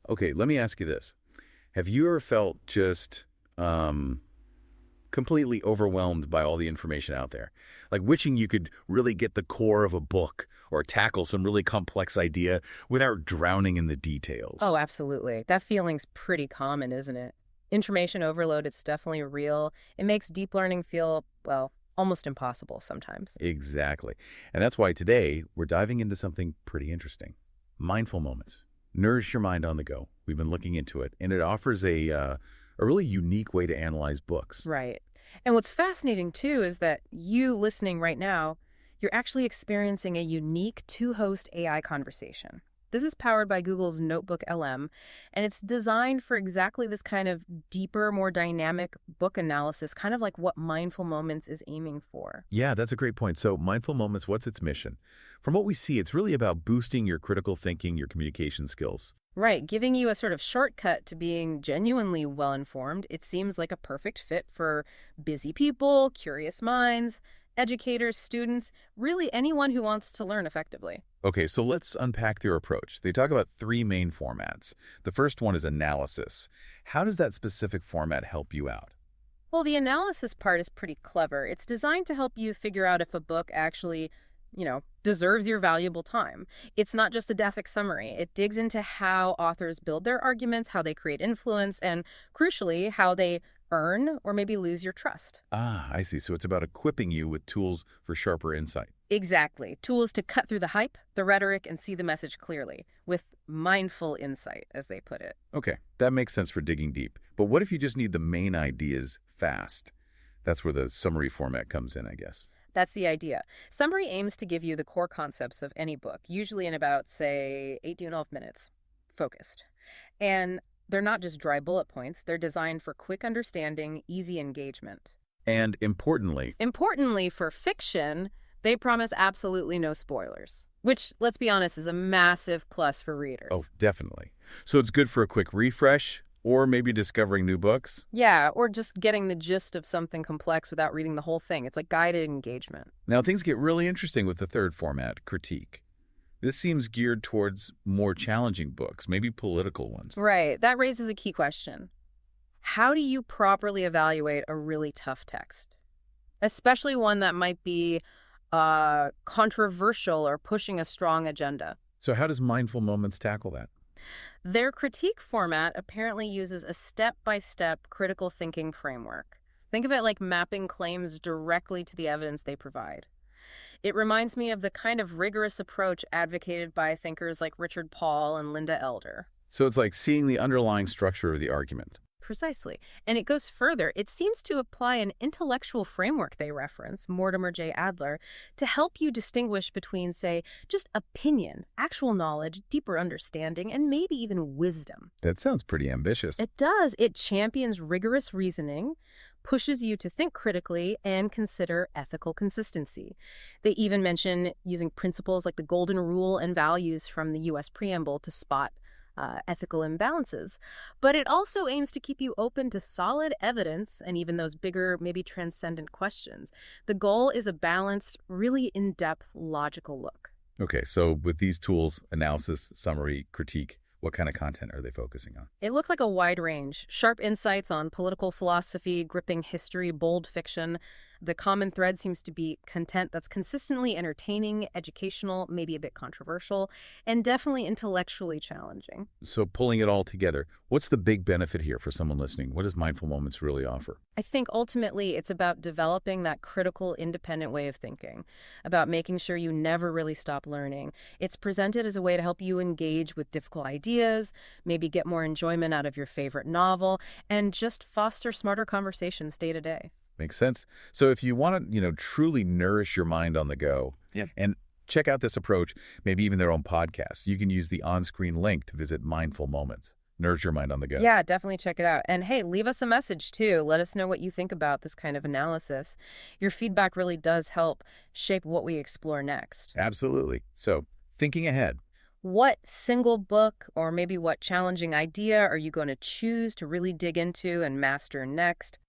Okay, let me ask you this. Have you ever felt just completely overwhelmed by all the information out there? Like wishing you could really get the core of a book or tackle some really complex idea without drowning in the Oh, details? absolutely. That feeling's pretty common, isn't it? Information overload, it's definitely real. It makes deep learning feel, well, almost impossible sometimes. Exactly. And that's why today we're diving into something pretty interesting. Mindful moments. Nourish your mind on the go. We've been looking into it, and it offers a really unique way to analyze books. Right. And what's fascinating too is that you listening right now, you're actually experiencing a unique two-host AI conversation. This is powered by Google's Notebook LM, and it's designed for exactly this kind of deeper, more dynamic book analysis, kind of like what Mindful Moments is aiming for. Yeah, that's a great point. So, Mindful Moments, what's its mission? From what we see, it's really about boosting your critical thinking, your communication skills. Right, giving you a sort of shortcut to being genuinely well-informed. It seems like a perfect fit for busy people, curious minds, educators, students, really anyone who wants to learn effectively. Okay, so let's unpack their approach. They talk about three main formats. The first one is analysis. How does that specific format help you out? Well, the analysis part is pretty clever. It's designed to help you figure out if a book actually, deserves your valuable time. It's not just a basic summary. It digs into how authors build their arguments, how they create influence, and crucially, how they earn or maybe lose your trust. Ah, I see. So it's about equipping you with tools for sharper insight. Exactly. Tools to cut through the hype, the rhetoric, and see the message clearly, with mindful insight, as they put it. Okay, that makes sense for digging deep. But what if you just need the main ideas fast? That's where the summary format comes in, I guess. That's the idea. Summary aims to give you the core concepts of any book, usually in about, say, 8 to 12 minutes, focused. And they're not just dry bullet points, they're designed for quick understanding, easy engagement. And importantly, Importantly, for fiction, they promise absolutely no spoilers, which, let's be honest, is a massive plus for oh, readers. definitely. So it's good for a quick refresh or maybe discovering new books. Yeah, or just getting the gist of something complex without reading the whole thing. It's like guided engagement. Now, things get really interesting with the third format, critique. This seems geared towards more challenging books, maybe political ones. Right, that raises a key question. How do you properly evaluate a really tough text? Especially one that might be controversial or pushing a strong agenda. So how does Mindful Moments tackle that? Their critique format apparently uses a step-by-step critical thinking framework. Think of it like mapping claims directly to the evidence they provide. It reminds me of the kind of rigorous approach advocated by thinkers like Richard Paul and Linda Elder. So it's like seeing the underlying structure of the argument. Precisely. And it goes further. It seems to apply an intellectual framework they reference, Mortimer J. Adler, to help you distinguish between, say, just opinion, actual knowledge, deeper understanding, and maybe even wisdom. That sounds pretty ambitious. It does. It champions rigorous reasoning, pushes you to think critically, and consider ethical consistency. They even mention using principles like the Golden Rule and values from the U.S. preamble to spot ethical imbalances. But it also aims to keep you open to solid evidence and even those bigger, maybe transcendent questions. The goal is a balanced, really in-depth, logical look. Okay, so with these tools, analysis, summary, critique, what kind of content are they focusing on? It looks like a wide range. Sharp insights on political philosophy, gripping history, bold fiction. The common thread seems to be content that's consistently entertaining, educational, maybe a bit controversial, and definitely intellectually challenging. So pulling it all together, what's the big benefit here for someone listening? What does Mindful Moments really offer? I think ultimately it's about developing that critical, independent way of thinking, about making sure you never really stop learning. It's presented as a way to help you engage with difficult ideas, maybe get more enjoyment out of your favorite novel, and just foster smarter conversations day to day. Makes sense. So if you want to, truly nourish your mind on the go, Yeah. and check out this approach, maybe even their own podcast, you can use the on-screen link to visit Mindful Moments. Nourish your mind on the go. Yeah, definitely check it out. And hey, leave us a message too. Let us know what you think about this kind of analysis. Your feedback really does help shape what we explore next. Absolutely. So thinking ahead, What single book or maybe what challenging idea are you going to choose to really dig into and master next?